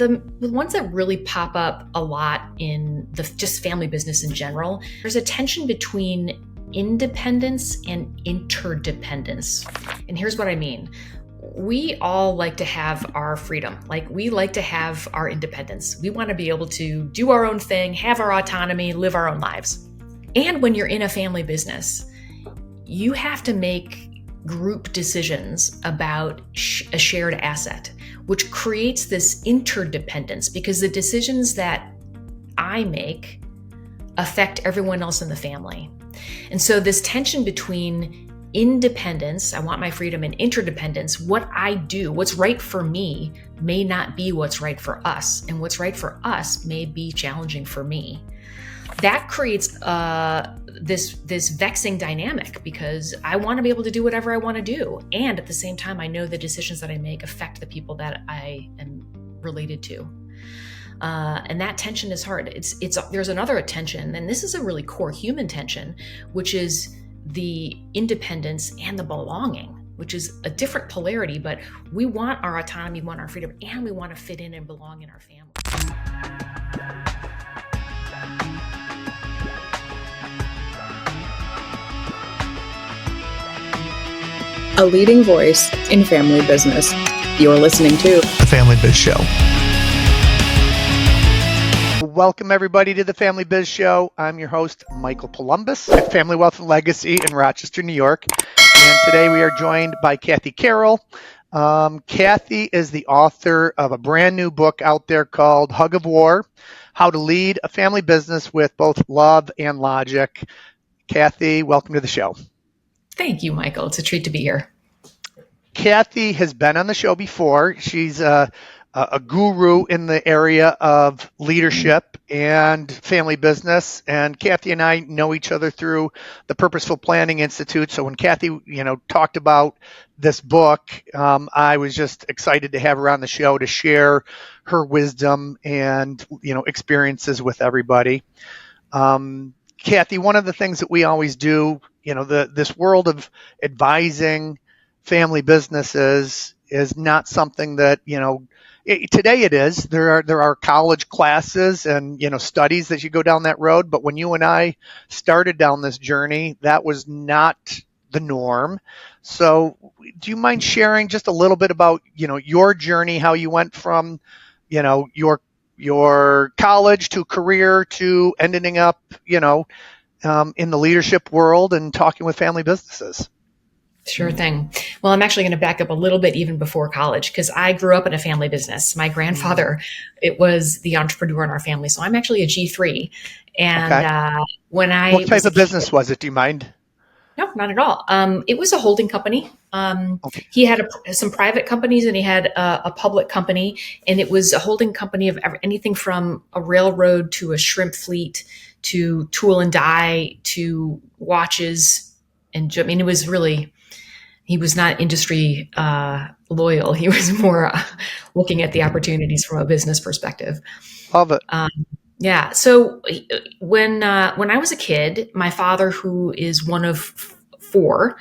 the ones that really pop up a lot in the just family business in general, there's a tension between independence and interdependence. And here's what I mean. We all like to have our freedom. Like, we like to have our independence. We want to be able to do our own thing, have our autonomy, live our own lives. And when you're in a family business, you have to make group decisions about a shared asset, which creates this interdependence, because the decisions that I make affect everyone else in the family. And so this tension between independence, I want my freedom, and interdependence, what I do, what's right for me may not be what's right for us, and what's right for us may be challenging for me. That creates this vexing dynamic, because I want to be able to do whatever I want to do, and at the same time, I know the decisions that I make affect the people that I am related to. And that tension is hard. There's another tension, and this is a really core human tension, which is the independence and the belonging, which is a different polarity, but we want our autonomy, we want our freedom, and we want to fit in and belong in our family. A leading voice in family business. You're listening to The Family Biz Show. Welcome, everybody, to The Family Biz Show. I'm your host, Michael Palumbos at Family Wealth and Legacy in Rochester, New York. And today we are joined by Cathy Carroll. Cathy is the author of a brand new book out there called Hug of War, How to Lead a Family Business with Both Love and Logic. Cathy, welcome to the show. Thank you, Michael. It's a treat to be here. Cathy has been on the show before. She's a guru in the area of leadership and family business. And Cathy and I know each other through the Purposeful Planning Institute. So when Cathy, talked about this book, I was just excited to have her on the show to share her wisdom and, experiences with everybody. Cathy, one of the things that we always do, this world of advising family businesses is not something that, today it is. There are college classes and, studies that you go down that road. But when you and I started down this journey, that was not the norm. So do you mind sharing just a little bit about, your journey, how you went from, your college to career to ending up, in the leadership world and talking with family businesses? Sure thing. Well, I'm actually going to back up a little bit even before college, because I grew up in a family business. My grandfather, it was the entrepreneur in our family. So I'm actually a G3. And Okay. What type of business was it? Do you mind? No, not at all. It was a holding company. Okay. He had some private companies, and he had a public company, and it was a holding company of anything from a railroad to a shrimp fleet to tool and die to watches. And it was really, he was not industry loyal. He was more looking at the opportunities from a business perspective. Love it. Yeah. So when I was a kid, my father, who is one of four,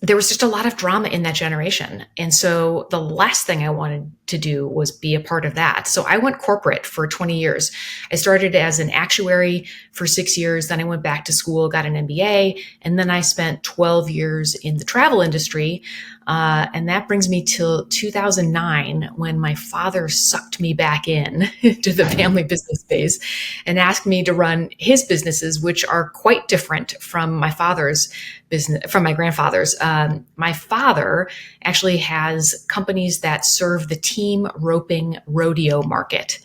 there was just a lot of drama in that generation. And so the last thing I wanted to do was be a part of that. So I went corporate for 20 years. I started as an actuary for 6 years. Then I went back to school, got an MBA, and then I spent 12 years in the travel industry. And that brings me till 2009, when my father sucked me back in to the family business space and asked me to run his businesses, which are quite different from my father's business, from my grandfather's. My father actually has companies that serve the team roping rodeo market.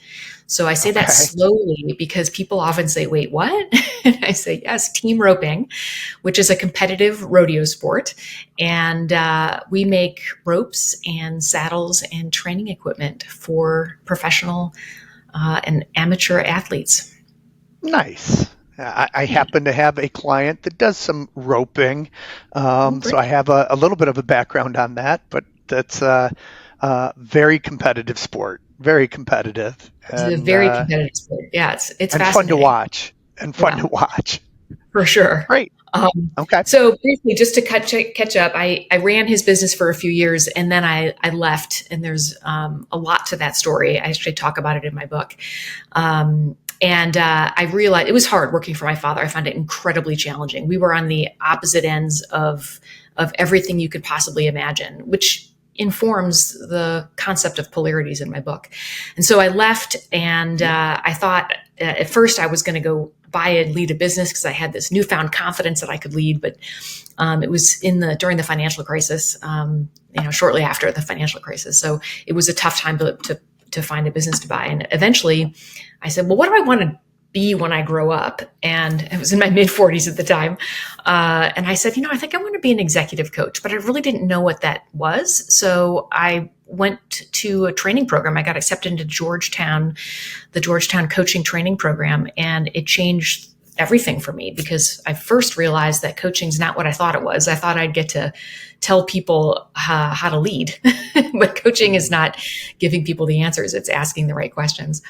So I say that slowly because people often say, wait, what? And I say, yes, team roping, which is a competitive rodeo sport. And we make ropes and saddles and training equipment for professional and amateur athletes. Nice. I happen to have a client that does some roping. So I have a little bit of a background on that, but that's a very competitive sport. Very competitive. It's a very competitive sport. Yeah, it's and fascinating. fun to watch. And fun to watch. For sure. Great. Okay. So briefly, just to catch up, I ran his business for a few years and then I left. And there's a lot to that story. I actually talk about it in my book. And I realized it was hard working for my father. I found it incredibly challenging. We were on the opposite ends of everything you could possibly imagine, which informs the concept of polarities in my book. And so I left, and I thought at first I was going to go buy and lead a business because I had this newfound confidence that I could lead. But it was during the financial crisis, shortly after the financial crisis. So it was a tough time to find a business to buy. And eventually I said, well, what do I want to be when I grow up? And I was in my mid 40s at the time. And I said, I think I want to be an executive coach, but I really didn't know what that was. So I went to a training program. I got accepted into the Georgetown coaching training program. And it changed everything for me because I first realized that coaching is not what I thought it was. I thought I'd get to tell people how to lead, but coaching is not giving people the answers. It's asking the right questions.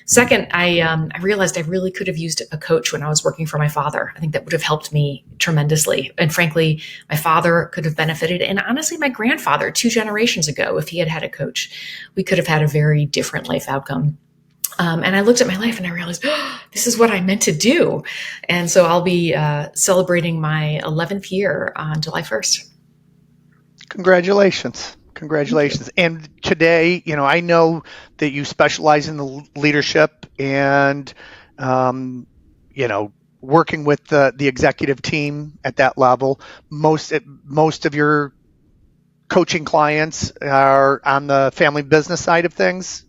Second, I realized I really could have used a coach when I was working for my father. I think that would have helped me tremendously. And frankly, my father could have benefited. And honestly, my grandfather 2 generations ago, if he had had a coach, we could have had a very different life outcome. And I looked at my life and I realized, this is what I meant to do. And so I'll be celebrating my 11th year on July 1st. Congratulations. And today, I know that you specialize in the leadership and, working with the executive team at that level. Most of your coaching clients are on the family business side of things.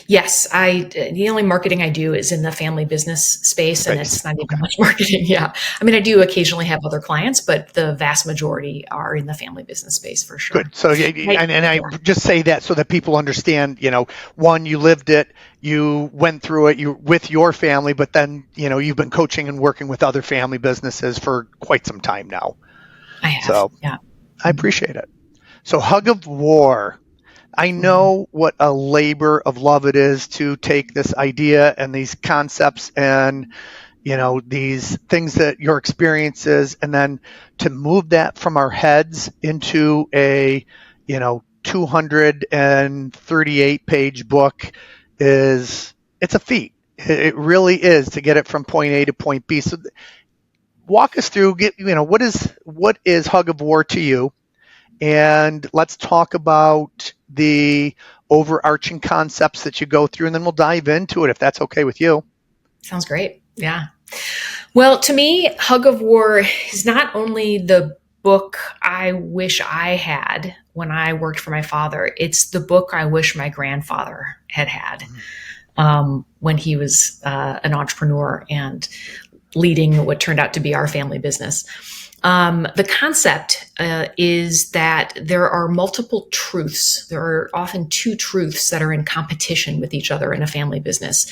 Yes, the only marketing I do is in the family business space, and it's not even much marketing. Yeah. I mean, I do occasionally have other clients, but the vast majority are in the family business space for sure. Good. So, I just say that so that people understand, one, you lived it, you went through it, you with your family, but then, you've been coaching and working with other family businesses for quite some time now. I have. So, yeah. I appreciate it. So, Hug of War. I know what a labor of love it is to take this idea and these concepts and, these things that your experiences, and then to move that from our heads into a, 238-page book it's a feat. It really is to get it from point A to point B. So walk us through, what is Hug of War to you? And let's talk about the overarching concepts that you go through, and then we'll dive into it if that's okay with you. Sounds great. Yeah. Well, to me, Hug of War is not only the book I wish I had when I worked for my father, it's the book I wish my grandfather had when he was an entrepreneur and leading what turned out to be our family business. The concept is that there are multiple truths. There are often 2 truths that are in competition with each other in a family business.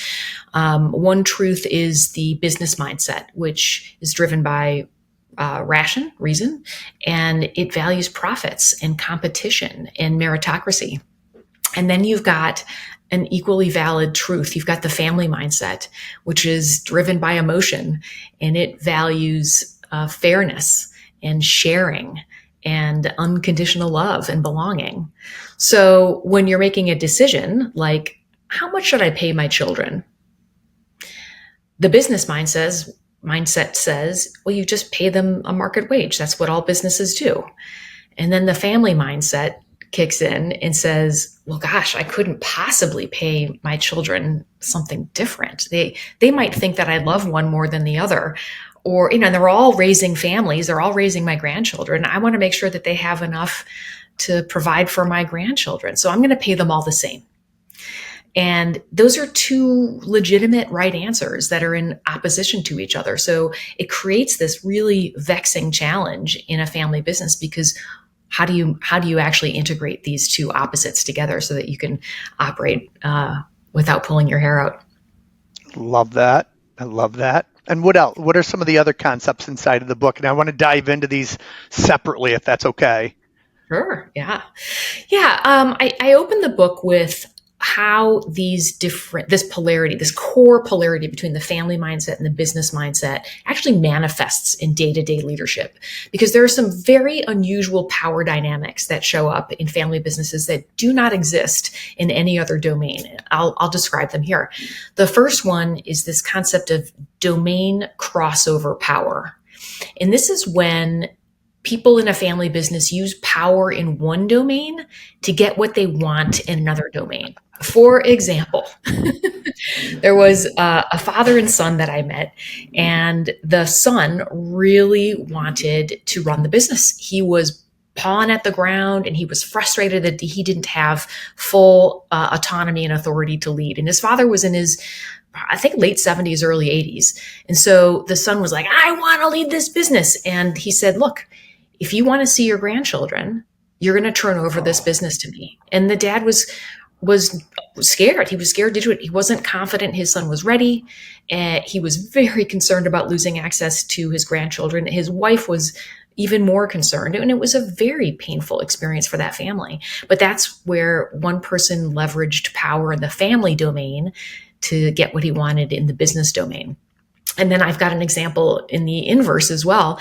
One truth is the business mindset, which is driven by reason, and it values profits and competition and meritocracy. And then you've got an equally valid truth. You've got the family mindset, which is driven by emotion, and it values fairness and sharing and unconditional love and belonging. So when you're making a decision, like how much should I pay my children? The business mindset says, well, you just pay them a market wage. That's what all businesses do. And then the family mindset kicks in and says, well, gosh, I couldn't possibly pay my children something different. They might think that I love one more than the other. Or, they're all raising families. They're all raising my grandchildren. I want to make sure that they have enough to provide for my grandchildren. So I'm going to pay them all the same. And those are 2 legitimate right answers that are in opposition to each other. So it creates this really vexing challenge in a family business because how do you actually integrate these 2 opposites together so that you can operate without pulling your hair out? Love that. I love that. And what else? What are some of the other concepts inside of the book? And I want to dive into these separately, if that's okay. Sure. Yeah. Yeah. I opened the book with how this polarity, this core polarity between the family mindset and the business mindset actually manifests in day-to-day leadership. Because there are some very unusual power dynamics that show up in family businesses that do not exist in any other domain. I'll describe them here. The first one is this concept of domain crossover power. And this is when people in a family business use power in one domain to get what they want in another domain. For example, there was a father and son that I met, and the son really wanted to run the business. He was pawing at the ground, and he was frustrated that he didn't have full autonomy and authority to lead. And his father was in his, I think, late 70s, early 80s. And so the son was like, I want to lead this business. And he said, look, if you want to see your grandchildren, you're going to turn over this business to me. And the dad was scared. He was scared to do it. He wasn't confident his son was ready. And he was very concerned about losing access to his grandchildren. His wife was even more concerned. And it was a very painful experience for that family. But that's where one person leveraged power in the family domain to get what he wanted in the business domain. And then I've got an example in the inverse as well.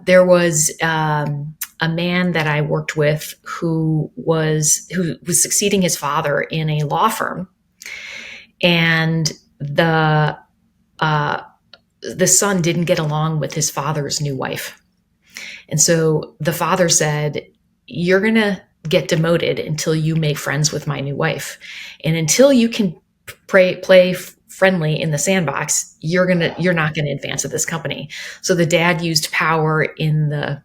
There was a man that I worked with who was succeeding his father in a law firm, and the son didn't get along with his father's new wife, and so the father said, "You're gonna get demoted until you make friends with my new wife, and until you can play friendly in the sandbox, you're not gonna advance at this company." So the dad used power in the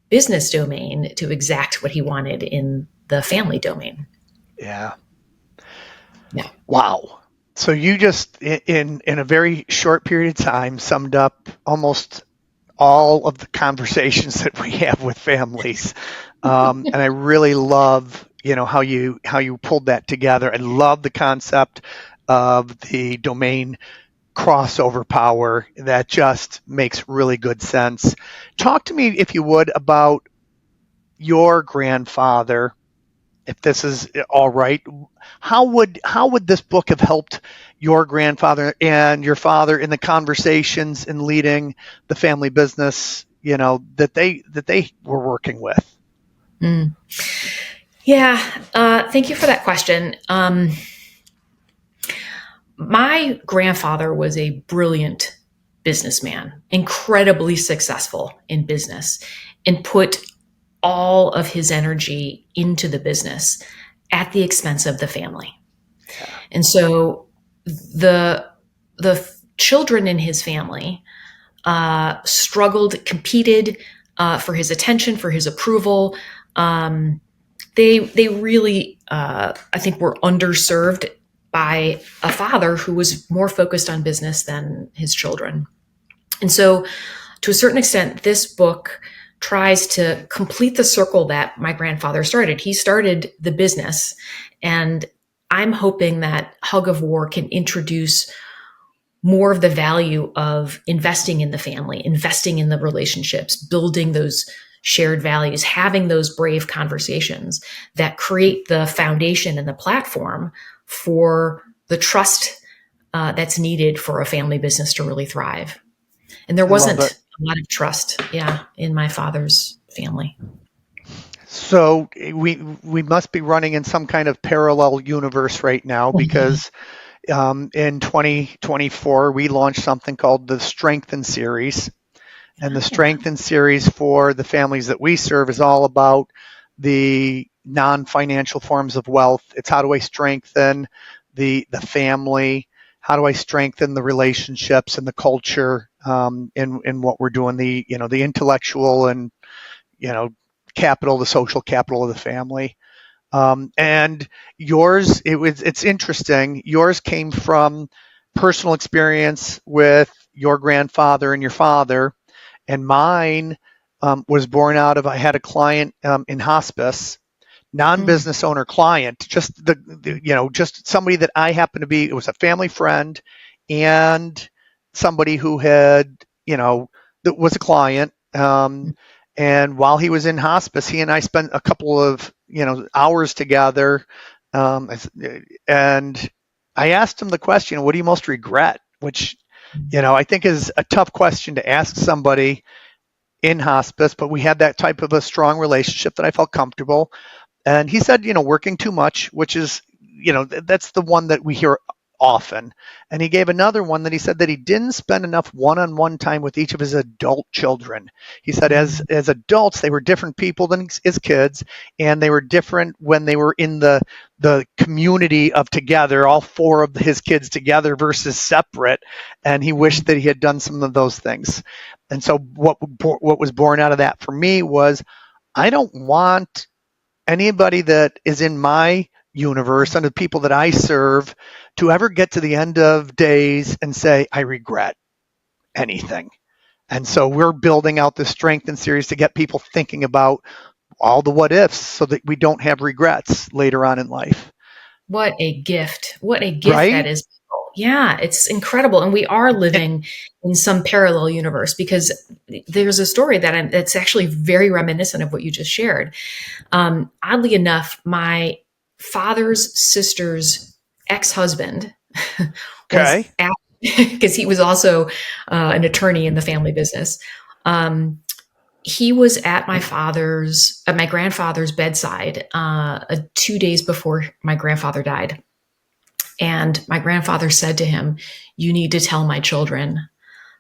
business domain to exact what he wanted in the family domain. Yeah. Yeah. Wow. So you just, in a very short period of time, summed up almost all of the conversations that we have with families. And I really love, how you pulled that together. I love the concept of the domain crossover power. That just makes really good sense. Talk to me, if you would, about your grandfather, if this is all right. How would this book have helped your grandfather and your father in the conversations in leading the family business, that they were working with? Yeah. Thank you for that question. My grandfather was a brilliant businessman, incredibly successful in business, and put all of his energy into the business at the expense of the family. And so the children in his family struggled, competed for his attention, for his approval. They really, I think, were underserved by a father who was more focused on business than his children. And so, to a certain extent, this book tries to complete the circle that my grandfather started. He started the business, and I'm hoping that Hug of War can introduce more of the value of investing in the family, investing in the relationships, building those shared values, having those brave conversations that create the foundation and the platform for the trust that's needed for a family business to really thrive. And there wasn't a lot of trust, in my father's family. So we must be running in some kind of parallel universe right now, because in 2024 we launched something called the Strengthen series. And the Strengthen series for the families that we serve is all about the non-financial forms of wealth. It's how do I strengthen the family? How do I strengthen the relationships and the culture in what we're doing? The intellectual and capital, the social capital of the family. And yours, it's interesting. Yours came from personal experience with your grandfather and your father. And mine was born out of, I had a client in hospice, non-business owner client, just just somebody that I happened to be, it was a family friend and somebody who had, that was a client. And while he was in hospice, he and I spent a couple of, hours together Um, and I asked him the question, what do you most regret? Which, I think is a tough question to ask somebody in hospice, but we had that type of a strong relationship that I felt comfortable. And he said, working too much, which is, that's the one that we hear often. And he gave another one that he said that he didn't spend enough one-on-one time with each of his adult children. He said as adults, they were different people than his kids, and they were different when they were in the community of together, all four of his kids together versus separate. And he wished that he had done some of those things. And so what was born out of that for me was, I don't want anybody that is in my universe and the people that I serve to ever get to the end of days and say, I regret anything. And so we're building out this strength and series to get people thinking about all the what ifs so that we don't have regrets later on in life. What a gift. What a gift Right? that is. Yeah, it's incredible. And we are living in some parallel universe, because there's a story that's actually very reminiscent of what you just shared. Oddly enough, my father's sister's ex-husband was Okay. because he was also an attorney in the family business. He was at my grandfather's bedside 2 days before my grandfather died. And my grandfather said to him, you need to tell my children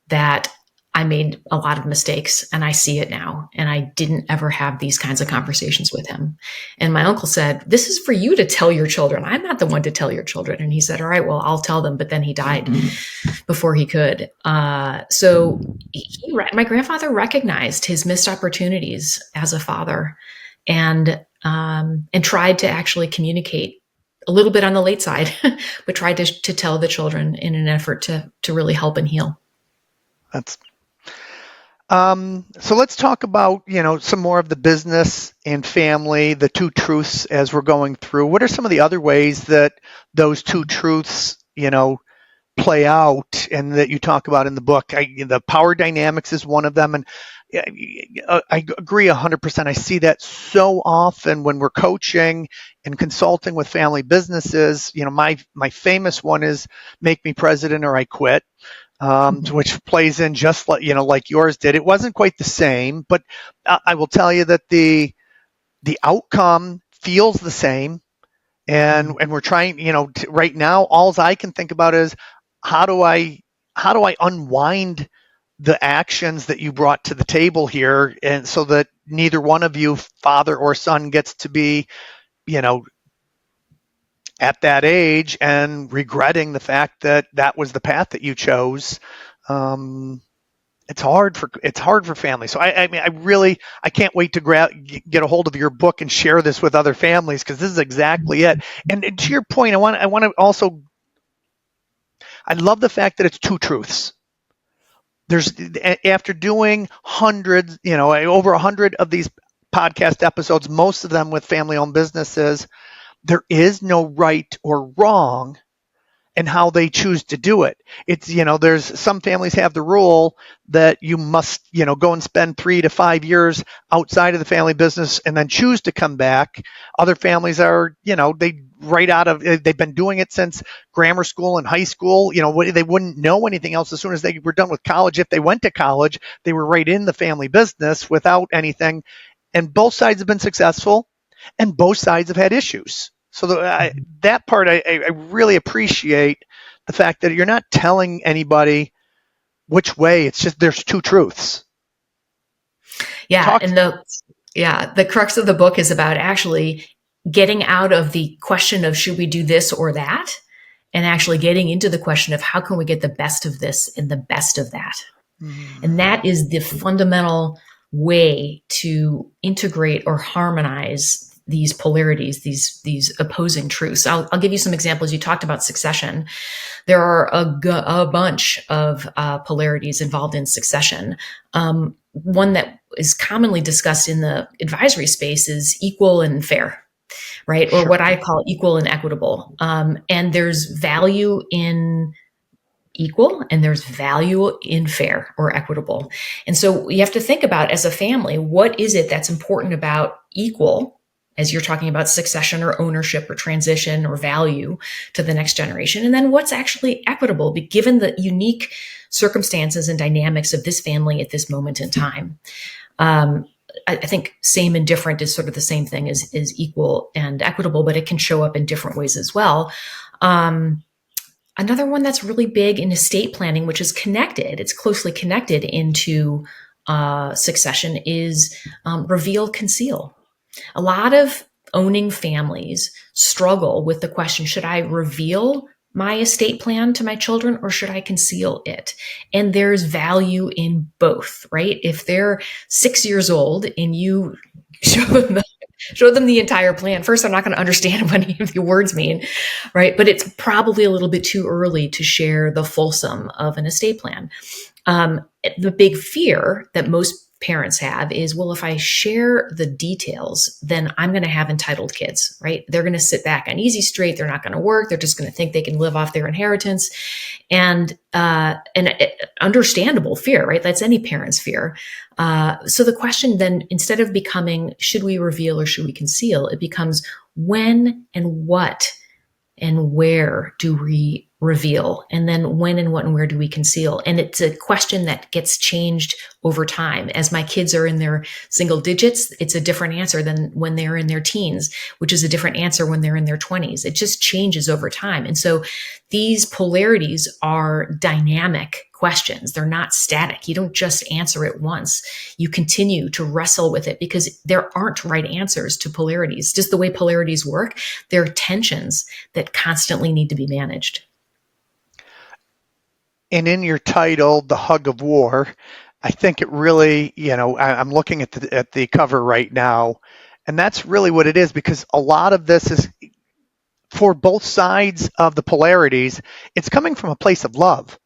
that I made a lot of mistakes and I see it now. And I didn't ever have these kinds of conversations with him. And my uncle said, this is for you to tell your children. I'm not the one to tell your children. And he said, all right, well, I'll tell them. But then he died before he could. So my grandfather recognized his missed opportunities as a father and tried to actually communicate a little bit on the late side, but tried to tell the children in an effort to really help and heal. That's so let's talk about, some more of the business and family, the two truths as we're going through. What are some of the other ways that those two truths, play out and that you talk about in the book? The power dynamics is one of them. And I agree 100%. I see that so often when we're coaching and consulting with family businesses. My famous one is make me president or I quit. Which plays in just like yours did. It wasn't quite the same, but I will tell you that the outcome feels the same. And we're trying, right now, all I can think about is how do I unwind the actions that you brought to the table here, and so that neither one of you, father or son, gets to be, at that age and regretting the fact that that was the path that you chose. It's hard for families. So I can't wait to get a hold of your book and share this with other families, because this is exactly it. And to your point, I want to also, I love the fact that it's two truths. There's, after doing hundreds, over 100 of these podcast episodes, most of them with family-owned businesses, there is no right or wrong in how they choose to do it. It's, there's some families have the rule that you must, go and spend 3 to 5 years outside of the family business and then choose to come back. Other families are, they've been doing it since grammar school and high school. They wouldn't know anything else as soon as they were done with college. If they went to college, they were right in the family business without anything. And both sides have been successful. And both sides have had issues. So that part, I really appreciate the fact that you're not telling anybody which way. It's just there's two truths. Yeah, the crux of the book is about actually getting out of the question of should we do this or that, and actually getting into the question of how can we get the best of this and the best of that. Mm-hmm. And that is the fundamental way to integrate or harmonize these polarities, these opposing truths. I'll give you some examples. You talked about succession. There are a bunch of polarities involved in succession. One that is commonly discussed in the advisory space is equal and fair, right? Or what I call equal and equitable. And there's value in equal and there's value in fair or equitable. And so you have to think about, as a family, what is it that's important about equal as you're talking about succession or ownership or transition or value to the next generation. And then what's actually equitable, given the unique circumstances and dynamics of this family at this moment in time. I think same and different is sort of the same thing as equal and equitable, but it can show up in different ways as well. Another one that's really big in estate planning, which is connected, it's closely connected into succession, is reveal, conceal. A lot of owning families struggle with the question, should I reveal my estate plan to my children or should I conceal it? And there's value in both, right? If they're 6 years old and you show them the entire plan, first, they're not going to understand what any of the words mean, right? But it's probably a little bit too early to share the fulsome of an estate plan. The big fear that most parents have is, well, if I share the details, then I'm going to have entitled kids, right? They're going to sit back on easy street. They're not going to work. They're just going to think they can live off their inheritance. And understandable fear, right? That's any parent's fear. So the question then, instead of becoming, should we reveal or should we conceal? It becomes, when and what and where do we reveal? And then when and what and where do we conceal? And it's a question that gets changed over time. As my kids are in their single digits, it's a different answer than when they're in their teens, which is a different answer when they're in their 20s. It just changes over time. And so these polarities are dynamic questions. They're not static. You don't just answer it once. You continue to wrestle with it because there aren't right answers to polarities. Just the way polarities work, there are tensions that constantly need to be managed. And in your title, The Hug of War, I think it really, I'm looking at the cover right now, and that's really what it is, because a lot of this is for both sides of the polarities. It's coming from a place of love.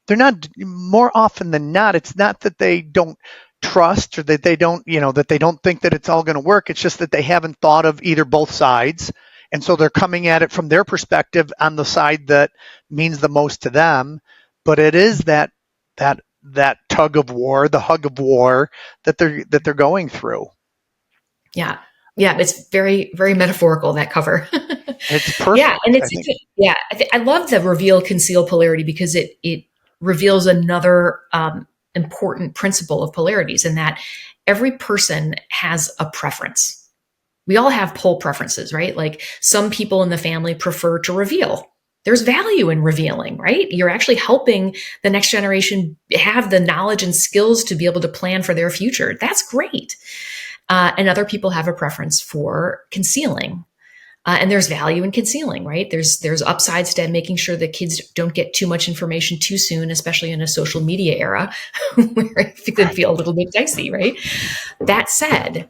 They're not, more often than not, it's not that they don't trust or that they don't, that they don't think that it's all going to work. It's just that they haven't thought of either both sides. And so they're coming at it from their perspective on the side that means the most to them. But it is that tug of war, the hug of war that they're going through. Yeah. It's very, very metaphorical, that cover. It's perfect. Yeah, and I love the reveal, conceal polarity because it reveals another important principle of polarities, in that every person has a preference. We all have pole preferences, right? Like some people in the family prefer to reveal. There's value in revealing, right? You're actually helping the next generation have the knowledge and skills to be able to plan for their future. That's great. And other people have a preference for concealing. And there's value in concealing, right? There's upsides to making sure that kids don't get too much information too soon, especially in a social media era where it could feel a little bit dicey, right? That said,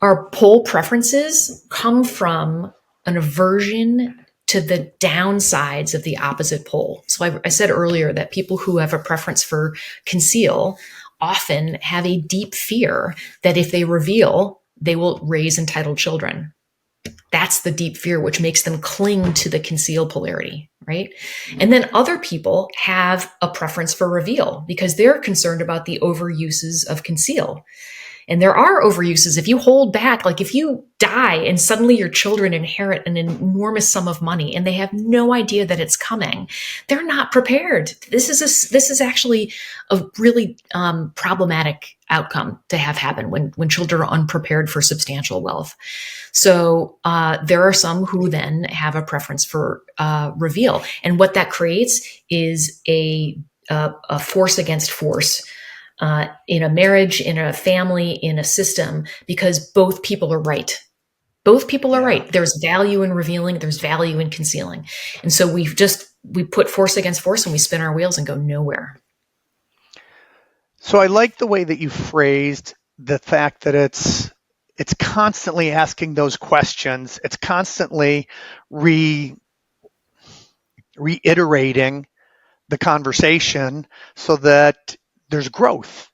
our pole preferences come from an aversion to the downsides of the opposite pole. So I said earlier that people who have a preference for conceal often have a deep fear that if they reveal, they will raise entitled children. That's the deep fear, which makes them cling to the conceal polarity, right? And then other people have a preference for reveal because they're concerned about the overuses of conceal. And there are overuses. If you hold back, like if you die and suddenly your children inherit an enormous sum of money and they have no idea that it's coming, they're not prepared. This is actually a really problematic outcome to have happen when children are unprepared for substantial wealth. So there are some who then have a preference for reveal. And what that creates is a force against force. In a marriage, in a family, in a system, because both people are right. Both people are right. There's value in revealing. There's value in concealing. And so we put force against force and we spin our wheels and go nowhere. So I like the way that you phrased the fact that it's constantly asking those questions. It's constantly reiterating the conversation so that there's growth.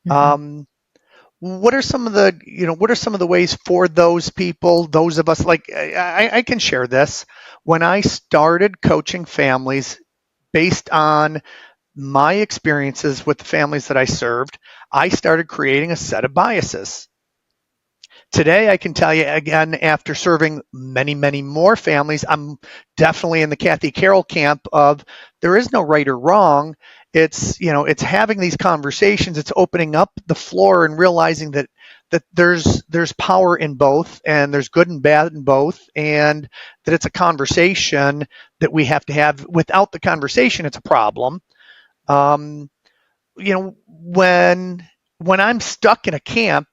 Mm-hmm. What are some of the ways for those people, those of us, like I can share this. When I started coaching families based on my experiences with the families that I served, I started creating a set of biases today I can tell you again, after serving many, many more families, I'm definitely in the Cathy Carroll camp of there is no right or wrong. It's, it's having these conversations, it's opening up the floor and realizing that there's power in both, and there's good and bad in both, and that it's a conversation that we have to have. Without the conversation, it's a problem. Um, when I'm stuck in a camp,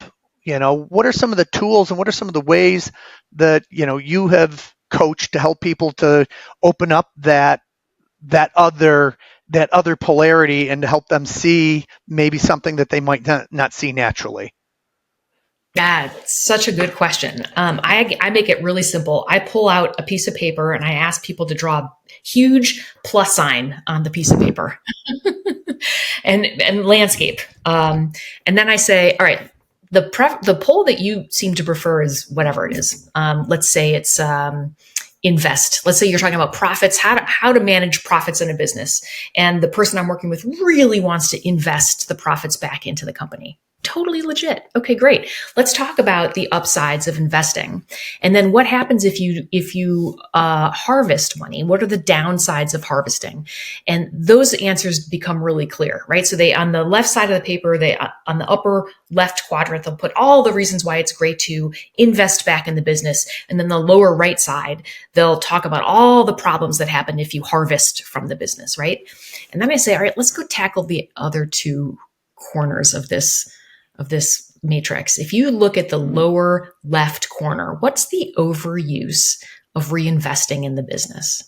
what are some of the tools and what are some of the ways that you have coached to help people to open up that other polarity and to help them see maybe something that they might not see naturally? That's such a good question. I make it really simple. I pull out a piece of paper and I ask people to draw a huge plus sign on the piece of paper and landscape. And then I say, all right, the poll that you seem to prefer is whatever it is. Let's say it's invest. Let's say you're talking about profits, how to manage profits in a business. And the person I'm working with really wants to invest the profits back into the company. Totally legit. Okay, great. Let's talk about the upsides of investing. And then what happens if you harvest money? What are the downsides of harvesting? And those answers become really clear, right? So they, on the left side of the paper, on the upper left quadrant, they'll put all the reasons why it's great to invest back in the business. And then the lower right side, they'll talk about all the problems that happen if you harvest from the business, right? And then I say, all right, let's go tackle the other two corners of this matrix. If you look at the lower left corner, what's the overuse of reinvesting in the business?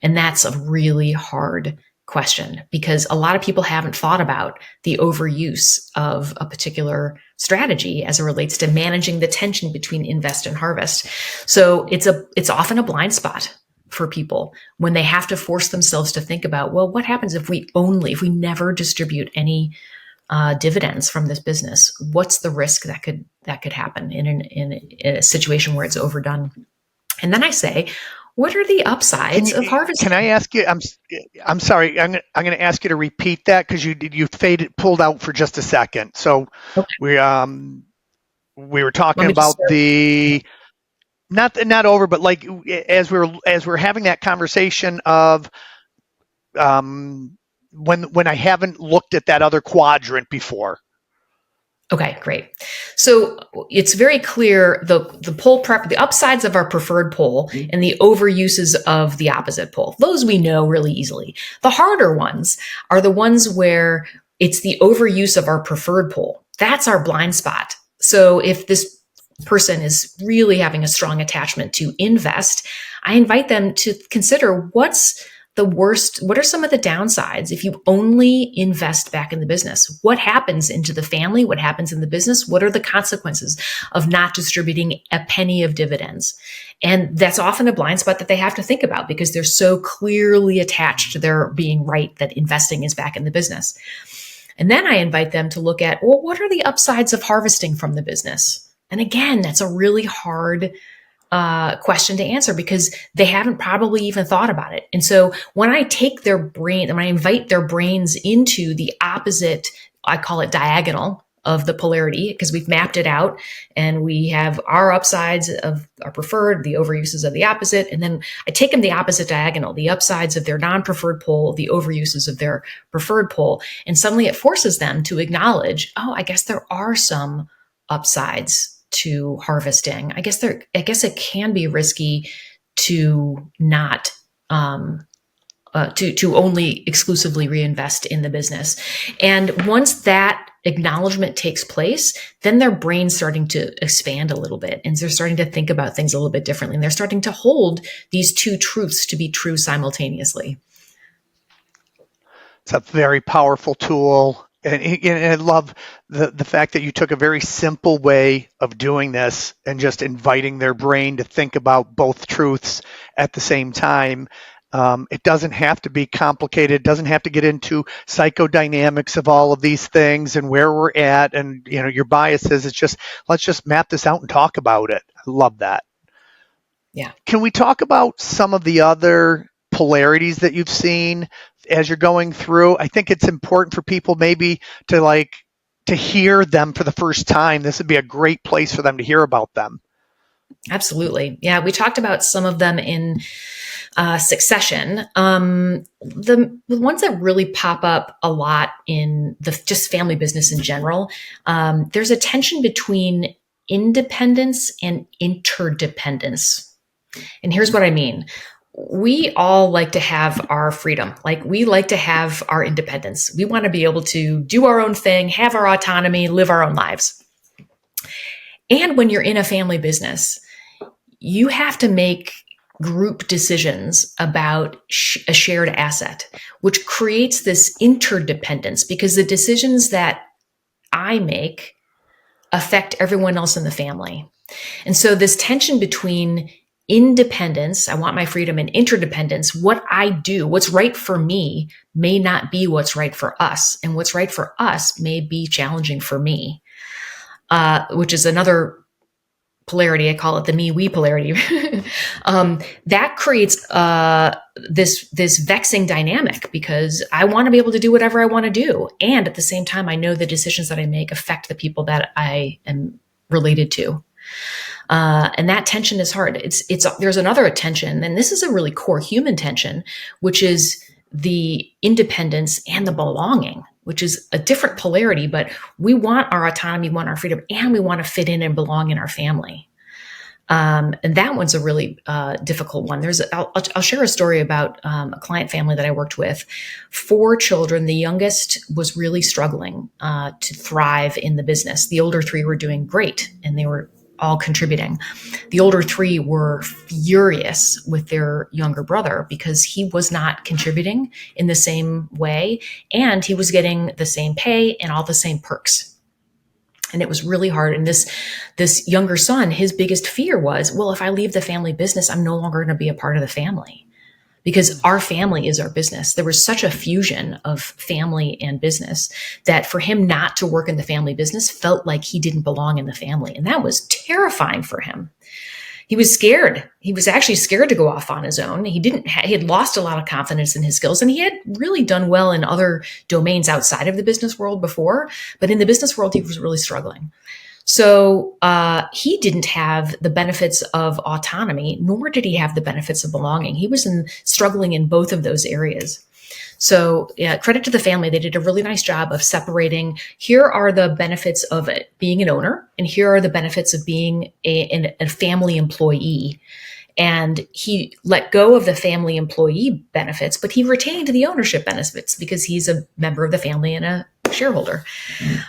And that's a really hard question because a lot of people haven't thought about the overuse of a particular strategy as it relates to managing the tension between invest and harvest. So it's often a blind spot for people when they have to force themselves to think about, well, what happens if we never distribute any dividends from this business? What's the risk that could happen in a situation where it's overdone? And then I say, what are the upsides of harvesting? Can I ask you? I'm sorry. I'm going to ask you to repeat that because you pulled out for just a second. So okay. We were talking about the not over, but like as we're having that conversation of when I haven't looked at that other quadrant before. Okay, great. So it's very clear the upsides of our preferred pole and the overuses of the opposite pole. Those we know really easily. The harder ones are the ones where it's the overuse of our preferred pole. That's our blind spot. So if this person is really having a strong attachment to invest, I invite them to consider what's the worst. What are some of the downsides if you only invest back in the business? What happens into the family? What happens in the business? What are the consequences of not distributing a penny of dividends? And that's often a blind spot that they have to think about because they're so clearly attached to their being right that investing is back in the business. And then I invite them to look at, well, what are the upsides of harvesting from the business? And again, that's a really hard question to answer because they haven't probably even thought about it. And so when I take their brain, when I invite their brains into the opposite, I call it diagonal of the polarity, because we've mapped it out and we have our upsides of our preferred, the overuses of the opposite. And then I take them the opposite diagonal, the upsides of their non-preferred pole, the overuses of their preferred pole. And suddenly it forces them to acknowledge, oh, I guess there are some upsides to harvesting. I guess it can be risky to not to only exclusively reinvest in the business. And once that acknowledgement takes place, then their brain's starting to expand a little bit and they're starting to think about things a little bit differently. And they're starting to hold these two truths to be true simultaneously. It's a very powerful tool. And I love the fact that you took a very simple way of doing this and just inviting their brain to think about both truths at the same time. It doesn't have to be complicated. It doesn't have to get into psychodynamics of all of these things and where we're at and your biases. It's just, let's just map this out and talk about it. I love that. Yeah. Can we talk about some of the other polarities that you've seen as you're going through? I think it's important for people maybe to to hear them for the first time, this would be a great place for them to hear about them. Absolutely. Yeah, we talked about some of them in succession. The ones that really pop up a lot in the just family business in general, there's a tension between independence and interdependence. And here's what I mean. We all like to have our freedom. Like, we like to have our independence. We want to be able to do our own thing, have our autonomy, live our own lives. And when you're in a family business, you have to make group decisions about a shared asset, which creates this interdependence, because the decisions that I make affect everyone else in the family. And so this tension between independence, I want my freedom, and interdependence, what I do, what's right for me may not be what's right for us. And what's right for us may be challenging for me, which is another polarity. I call it the me-we polarity. That creates this vexing dynamic, because I want to be able to do whatever I want to do. And at the same time, I know the decisions that I make affect the people that I am related to. And that tension is hard. There's another tension, and this is a really core human tension, which is the independence and the belonging, which is a different polarity, but we want our autonomy, we want our freedom, and we want to fit in and belong in our family. And that one's a really difficult one. I'll share a story about a client family that I worked with. 4 children. The youngest was really struggling to thrive in the business. The older 3 were doing great, and they were all contributing. The older 3 were furious with their younger brother because he was not contributing in the same way, and he was getting the same pay and all the same perks. And it was really hard. And this younger son, his biggest fear was, well, if I leave the family business, I'm no longer going to be a part of the family, because our family is our business. There was such a fusion of family and business that for him not to work in the family business felt like he didn't belong in the family. And that was terrifying for him. He was scared. He was actually scared to go off on his own. He had lost a lot of confidence in his skills, and he had really done well in other domains outside of the business world before, but in the business world, he was really struggling. So he didn't have the benefits of autonomy, nor did he have the benefits of belonging. He was struggling in both of those areas. So credit to the family. They did a really nice job of separating. Here are the benefits of it being an owner, and here are the benefits of being a family employee. And he let go of the family employee benefits, but he retained the ownership benefits because he's a member of the family and a shareholder.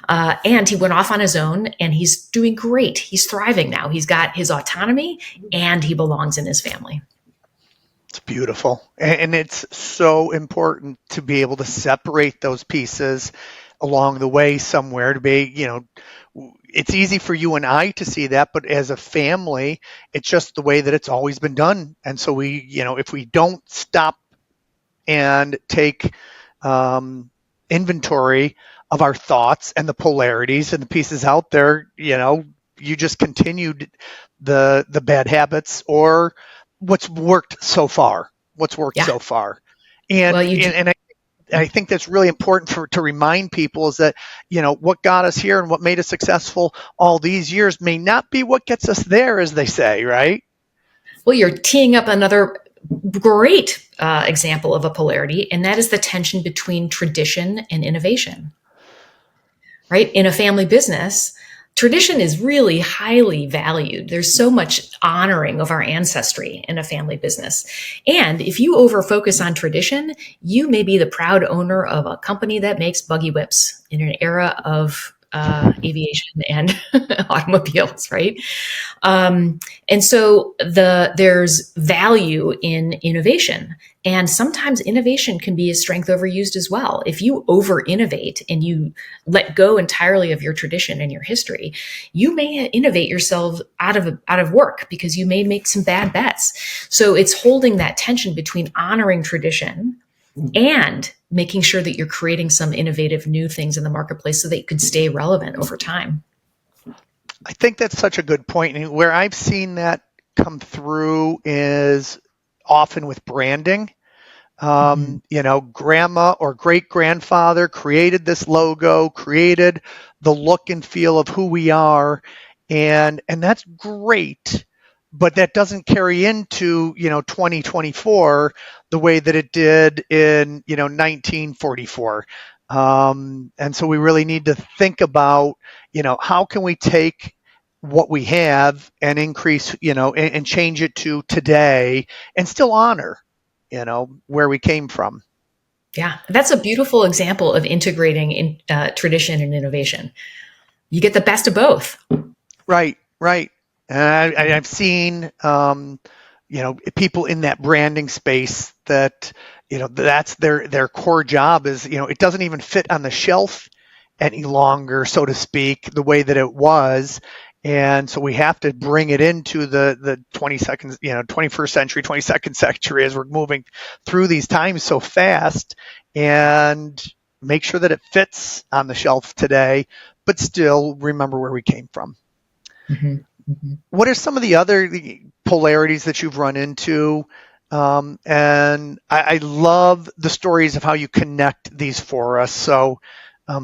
And he went off on his own, and he's doing great. He's thriving now. He's got his autonomy, and he belongs in his family. It's beautiful. And it's so important to be able to separate those pieces along the way somewhere to be, it's easy for you and I to see that, but as a family, it's just the way that it's always been done. And so we, if we don't stop and take inventory of our thoughts and the polarities and the pieces out there, you just continued the bad habits or what's worked so far. And, Well, and I think that's really important to remind people is that, what got us here and what made us successful all these years may not be what gets us there, as they say, right? Well, you're teeing up another great example of a polarity, and that is the tension between tradition and innovation, right? In a family business, tradition is really highly valued. There's so much honoring of our ancestry in a family business. And if you over-focus on tradition, you may be the proud owner of a company that makes buggy whips in an era of aviation and automobiles, right? And so there's value in innovation. And sometimes innovation can be a strength overused as well. If you over-innovate and you let go entirely of your tradition and your history, you may innovate yourself out of work because you may make some bad bets. So it's holding that tension between honoring tradition and making sure that you're creating some innovative new things in the marketplace so that you can stay relevant over time. I think that's such a good point. And where I've seen that come through is often with branding. Grandma or great grandfather created this logo, created the look and feel of who we are, and that's great. But that doesn't carry into 2024 the way that it did in 1944. And so we really need to think about how can we take what we have and increase and change it to today and still honor where we came from. Yeah, that's a beautiful example of integrating in tradition and innovation. You get the best of both. Right. And I've seen, people in that branding space that, that's their core job is, it doesn't even fit on the shelf any longer, so to speak, the way that it was. And so we have to bring it into the 21st century, 22nd century as we're moving through these times so fast, and make sure that it fits on the shelf today, but still remember where we came from. Mm-hmm. Mm-hmm. What are some of the other polarities that you've run into? And I love the stories of how you connect these for us. So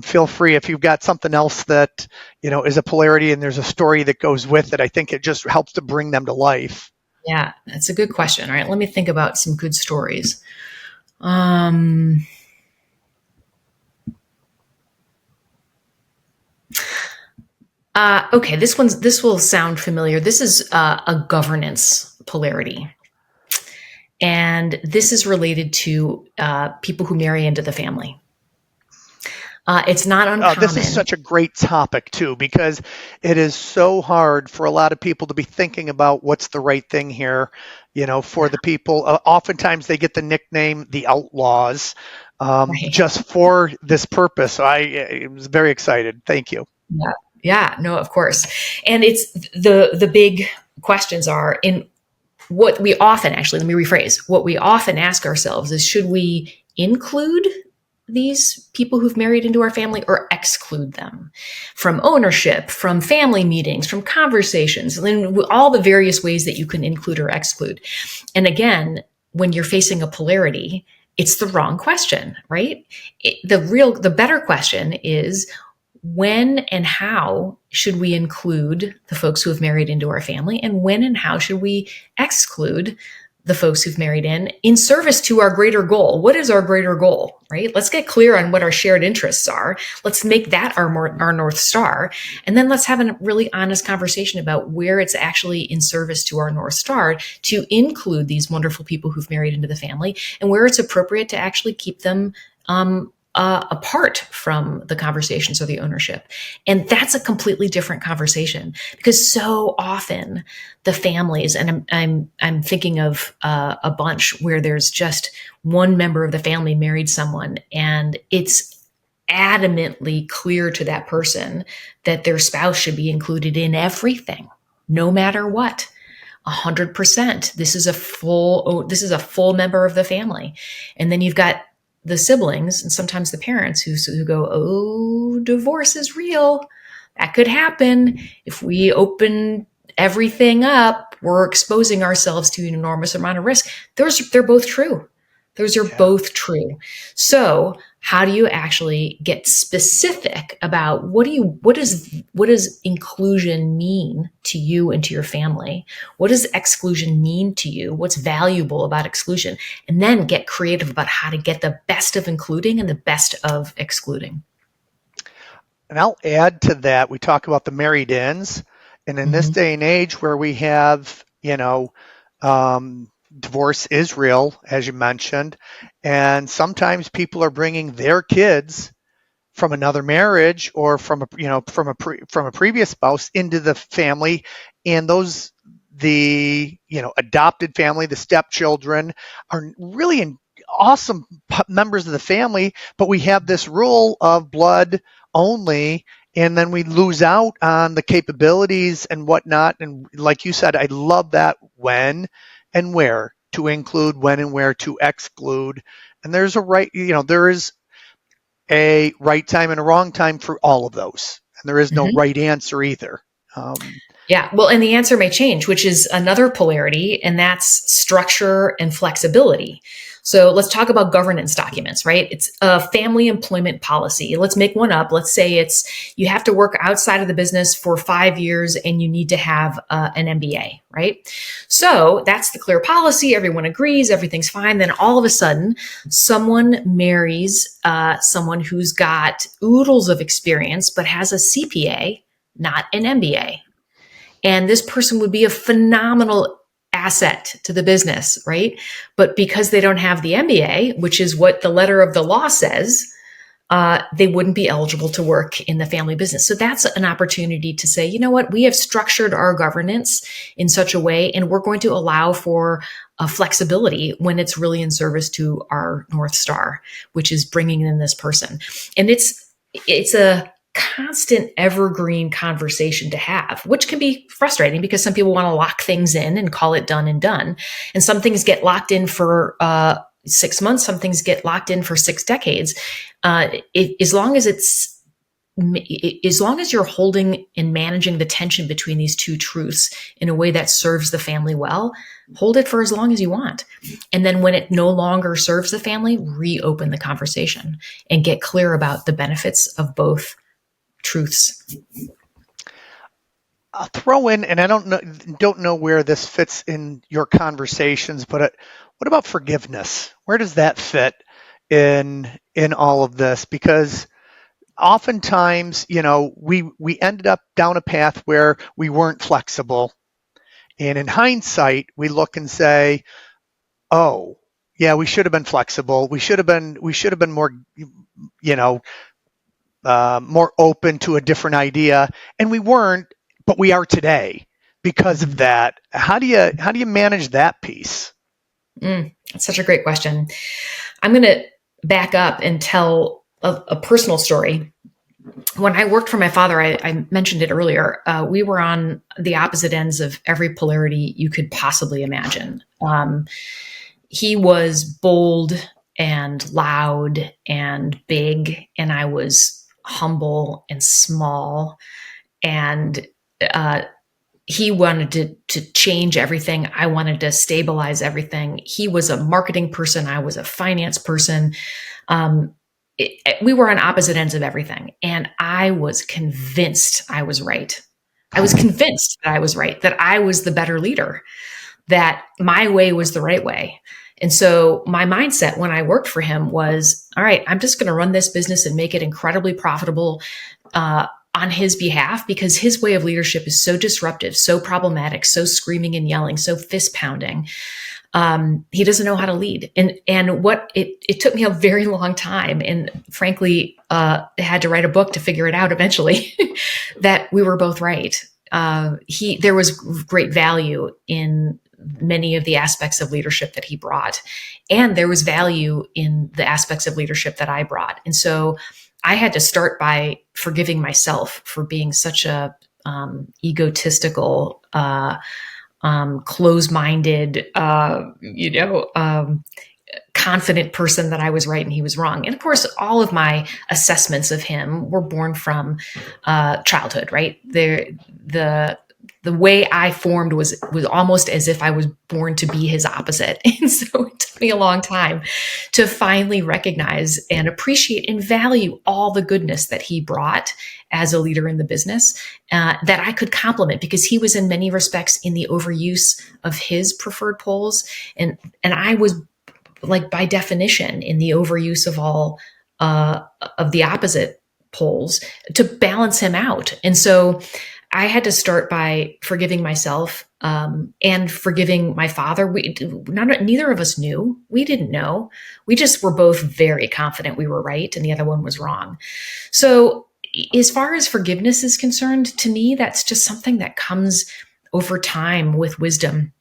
feel free if you've got something else that is a polarity and there's a story that goes with it. I think it just helps to bring them to life. Yeah, that's a good question. All right, let me think about some good stories. Okay, this will sound familiar. This is a governance polarity. And this is related to people who marry into the family. It's not uncommon. This is such a great topic, too, because it is so hard for a lot of people to be thinking about what's the right thing here, for the people. Oftentimes they get the nickname the Outlaws just for this purpose. So I was very excited. Thank you. Yeah, no, of course. And it's the big questions are in what we often, actually, let me rephrase, what we often ask ourselves is, should we include these people who've married into our family or exclude them from ownership, from family meetings, from conversations, and then all the various ways that you can include or exclude. And again, when you're facing a polarity, it's the wrong question, right? The better question is, when and how should we include the folks who have married into our family, and when and how should we exclude the folks who've married in service to our greater goal? What is our greater goal, right? Let's get clear on what our shared interests are. Let's make that our North Star. And then let's have a really honest conversation about where it's actually in service to our North Star to include these wonderful people who've married into the family, and where it's appropriate to actually keep them apart from the conversations or the ownership. And that's a completely different conversation, because so often the families, and I'm thinking of a bunch where there's just one member of the family married someone, and it's adamantly clear to that person that their spouse should be included in everything, no matter what. 100%. This is a full member of the family. And then you've got the siblings and sometimes the parents who go, oh, divorce is real. That could happen. If we open everything up, we're exposing ourselves to an enormous amount of risk. They're both true. Those are both true. So how do you actually get specific about what does inclusion mean to you and to your family? What does exclusion mean to you? What's valuable about exclusion? And then get creative about how to get the best of including and the best of excluding. And I'll add to that, we talk about the married ins, and in this day and age where we have, divorce is real, as you mentioned, and sometimes people are bringing their kids from another marriage or from a previous spouse into the family, and the adopted family, the stepchildren, are really awesome members of the family, but we have this rule of blood only, and then we lose out on the capabilities and whatnot. And like you said, I love that when and where to include, when and where to exclude. And there's there is a right time and a wrong time for all of those. And there is no right answer either. Yeah. Well, and the answer may change, which is another polarity, and that's structure and flexibility. So let's talk about governance documents, right? It's a family employment policy. Let's make one up. Let's say it's you have to work outside of the business for 5 years and you need to have an MBA, right? So that's the clear policy. Everyone agrees. Everything's fine. Then all of a sudden, someone marries someone who's got oodles of experience, but has a CPA, not an MBA. And this person would be a phenomenal asset to the business, right? But because they don't have the MBA, which is what the letter of the law says, they wouldn't be eligible to work in the family business. So that's an opportunity to say, you know what, we have structured our governance in such a way, and we're going to allow for flexibility when it's really in service to our North Star, which is bringing in this person. And it's a constant evergreen conversation to have, which can be frustrating because some people want to lock things in and call it done and done. And some things get locked in for 6 months, some things get locked in for 6 decades. As long as you're holding and managing the tension between these two truths in a way that serves the family well, hold it for as long as you want. And then when it no longer serves the family, reopen the conversation and get clear about the benefits of both truths. I'll throw in, and I don't know where this fits in your conversations, but what about forgiveness? Where does that fit in all of this? Because oftentimes, we ended up down a path where we weren't flexible, and in hindsight, we look and say, "Oh, yeah, we should have been flexible. We should have been more, more open to a different idea," and we weren't, but we are today because of that. How do you manage that piece? That's such a great question. I'm going to back up and tell a personal story. When I worked for my father, I mentioned it earlier, we were on the opposite ends of every polarity you could possibly imagine. He was bold and loud and big, and I was humble and small. And he wanted to change everything. I wanted to stabilize everything. He was a marketing person. I was a finance person. We were on opposite ends of everything. And I was convinced I was right. I was convinced that I was right, that I was the better leader, that my way was the right way. And so my mindset when I worked for him was, all right, I'm just going to run this business and make it incredibly profitable on his behalf, because his way of leadership is so disruptive, so problematic, so screaming and yelling, so fist pounding. He doesn't know how to lead. And what it took me a very long time, and frankly, had to write a book to figure it out eventually, that we were both right. There was great value in many of the aspects of leadership that he brought, and there was value in the aspects of leadership that I brought. And so I had to start by forgiving myself for being such a egotistical, close-minded, confident person that I was right and he was wrong. And of course, all of my assessments of him were born from childhood, right? The way I formed was almost as if I was born to be his opposite. And so it took me a long time to finally recognize and appreciate and value all the goodness that he brought as a leader in the business, that I could complement, because he was in many respects in the overuse of his preferred poles. And I was, like, by definition, in the overuse of all of the opposite poles to balance him out. And so I had to start by forgiving myself and forgiving my father. Neither of us knew. We didn't know. We just were both very confident we were right and the other one was wrong. So as far as forgiveness is concerned, to me, that's just something that comes over time with wisdom,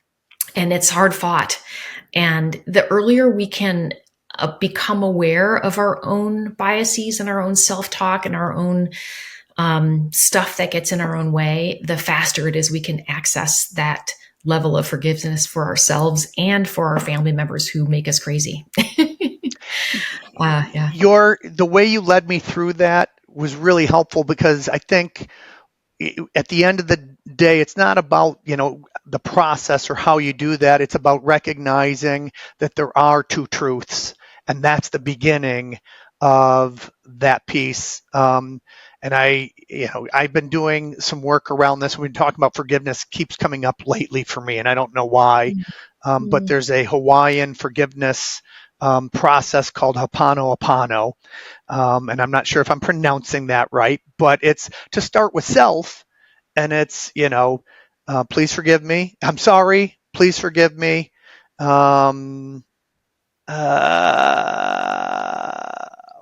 and it's hard fought. And the earlier we can become aware of our own biases and our own self-talk and our own stuff that gets in our own way, the faster it is we can access that level of forgiveness for ourselves and for our family members who make us crazy. Yeah. The way you led me through that was really helpful, because I think at the end of the day, it's not about, the process or how you do that. It's about recognizing that there are two truths, and that's the beginning of that piece. And I've been doing some work around this. We've been talking about forgiveness, keeps coming up lately for me, and I don't know why. But there's a Hawaiian forgiveness process called Ho'oponopono. And I'm not sure if I'm pronouncing that right, but it's to start with self, and it's, please forgive me. I'm sorry. Please forgive me.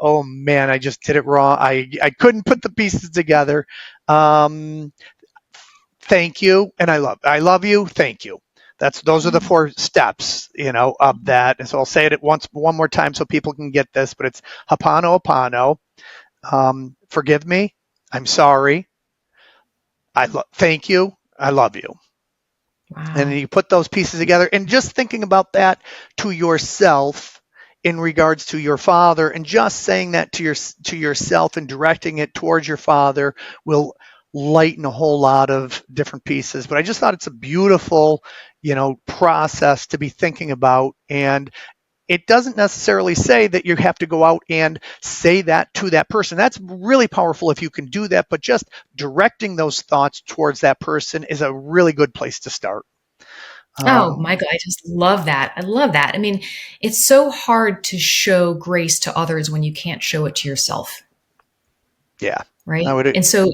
Oh man, I just did it wrong. I couldn't put the pieces together. Thank you, and I love you. Thank you. Those are the four steps, of that. And so I'll say it one more time so people can get this. But it's Ho'oponopono. Forgive me. I'm sorry. Thank you. I love you. Wow. And you put those pieces together, and just thinking about that to yourself in regards to your father, and just saying that to yourself and directing it towards your father will lighten a whole lot of different pieces. But I just thought it's a beautiful, process to be thinking about. And it doesn't necessarily say that you have to go out and say that to that person. That's really powerful if you can do that, but just directing those thoughts towards that person is a really good place to start. Oh, Michael, I just love that. I love that. I mean, it's so hard to show grace to others when you can't show it to yourself. Yeah. Right. I would agree. Start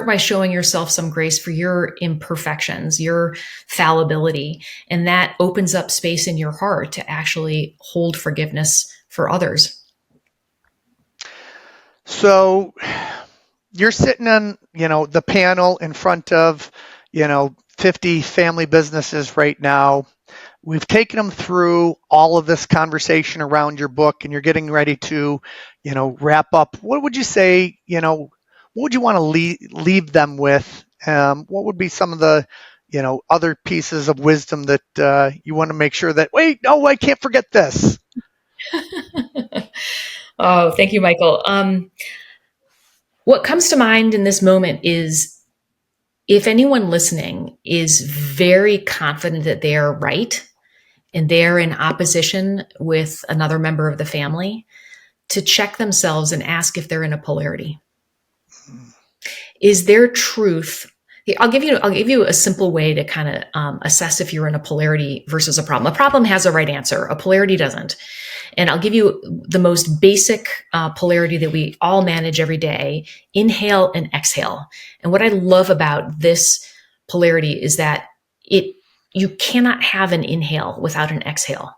by showing yourself some grace for your imperfections, your fallibility. And that opens up space in your heart to actually hold forgiveness for others. So you're sitting on, the panel in front of, 50 family businesses right now. We've taken them through all of this conversation around your book, and you're getting ready to, wrap up. What would you say, what would you want to leave them with? What would be some of the, other pieces of wisdom that you want to make sure that, wait, no, I can't forget this? Oh, thank you, Michael. What comes to mind in this moment is, if anyone listening is very confident that they are right and they're in opposition with another member of the family, to check themselves and ask if they're in a polarity. Is their truth? I'll give you a simple way to kind of assess if you're in a polarity versus a problem. A problem has a right answer. A polarity doesn't. And I'll give you the most basic polarity that we all manage every day: inhale and exhale. And what I love about this polarity is that you cannot have an inhale without an exhale.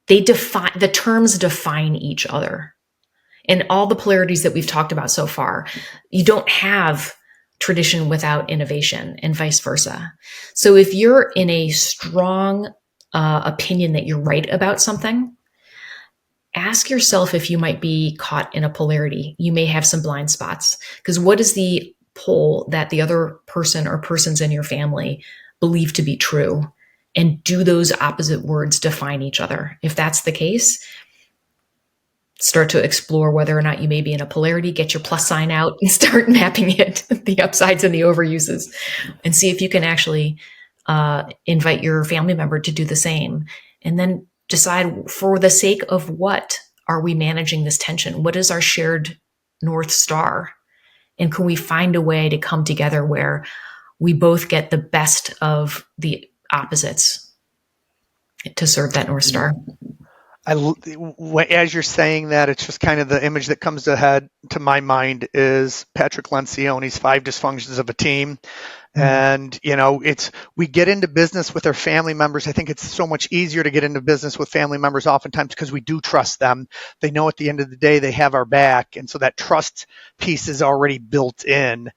The terms define each other. And all the polarities that we've talked about so far, you don't have tradition without innovation, and vice versa. So if you're in a strong opinion that you're right about something, ask yourself if you might be caught in a polarity. You may have some blind spots, because what is the pole that the other person or persons in your family believe to be true? And do those opposite words define each other? If that's the case, start to explore whether or not you may be in a polarity. Get your plus sign out and start mapping it, the upsides and the overuses, and see if you can actually invite your family member to do the same. And then decide, for the sake of what are we managing this tension? What is our shared North Star? And can we find a way to come together where we both get the best of the opposites to serve that North Star? As you're saying that, it's just kind of the image that comes to my mind is Patrick Lencioni's 5 Dysfunctions of a Team. And, we get into business with our family members. I think it's so much easier to get into business with family members oftentimes because we do trust them. They know at the end of the day they have our back. And so that trust piece is already built in.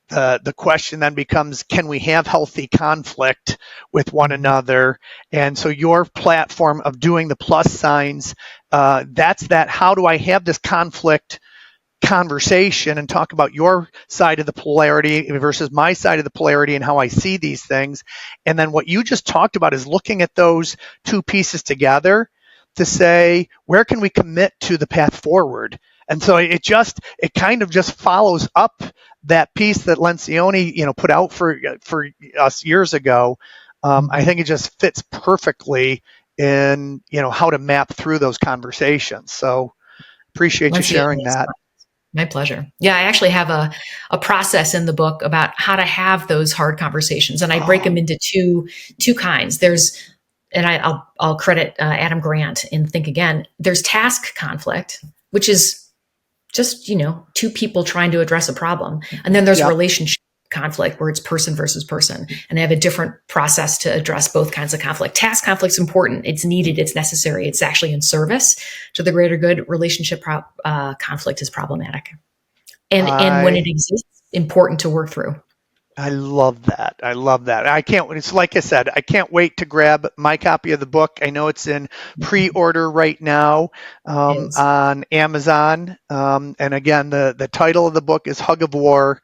The question then becomes, can we have healthy conflict with one another? And so your platform of doing the plus signs, that's that. How do I have this conflict conversation and talk about your side of the polarity versus my side of the polarity and how I see these things? And then what you just talked about is looking at those two pieces together to say, where can we commit to the path forward? And so it kind of just follows up that piece that Lencioni, put out for us years ago. I think it just fits perfectly in, how to map through those conversations. So appreciate you sharing that. My pleasure. Yeah, I actually have a process in the book about how to have those hard conversations, and I break them into two kinds. I'll credit Adam Grant in Think Again. There's task conflict, which is just two people trying to address a problem, and then there's relationship conflict where it's person versus person, and I have a different process to address both kinds of conflict. Task conflict's important, it's needed, it's necessary, it's actually in service to the greater good. Relationship conflict is problematic, and when it exists, important to work through. I love that. It's like I said, I can't wait to grab my copy of the book. I know it's in pre-order right now on Amazon. And again, the title of the book is Hug of War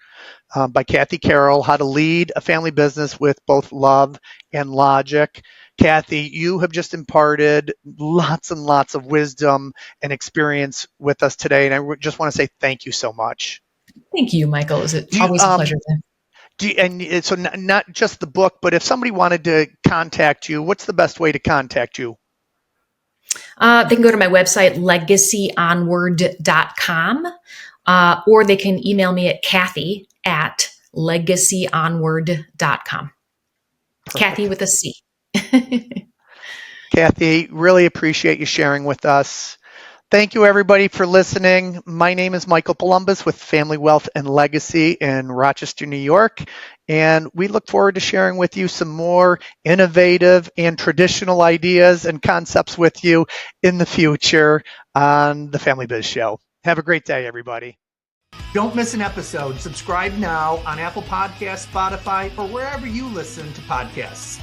by Cathy Carroll, How to Lead a Family Business with Both Love and Logic. Cathy, you have just imparted lots and lots of wisdom and experience with us today. And I just want to say thank you so much. Thank you, Michael. It's always a pleasure. And so not just the book, but if somebody wanted to contact you, what's the best way to contact you? They can go to my website, legacyonward.com, or they can email me at Cathy@legacyonward.com. Perfect. Cathy with a C. Cathy, really appreciate you sharing with us. Thank you, everybody, for listening. My name is Michael Palumbos with Family Wealth and Legacy in Rochester, New York, and we look forward to sharing with you some more innovative and traditional ideas and concepts with you in the future on the Family Biz Show. Have a great day, everybody. Don't miss an episode. Subscribe now on Apple Podcasts, Spotify, or wherever you listen to podcasts.